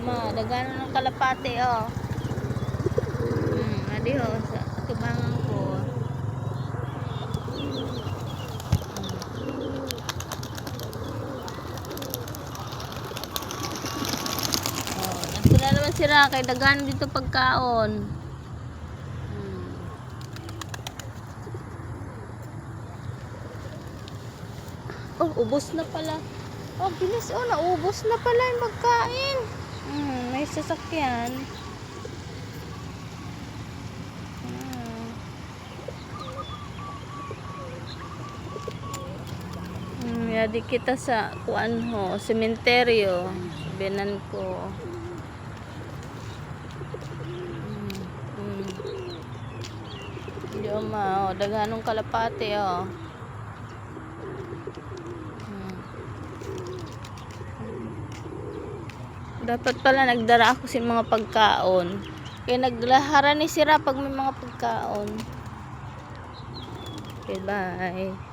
Dagano ng kalapate, oh. Adi, oh, sa tubangan ko. Oh, ito na naman sila kay dagano dito pagkaon. Oh, ubos na pala. Oh, bilis. Oh, naubos na pala yung pagkain. May sasakyan. Yadi kita sa kuan ho, sementeryo. Binan ko. Hindi oh, daganong kalapate, oh. Dapat pala nagdara ako sa mga pagkaon. Kaya naglahara ni sira pag may mga pagkaon. Okay, bye.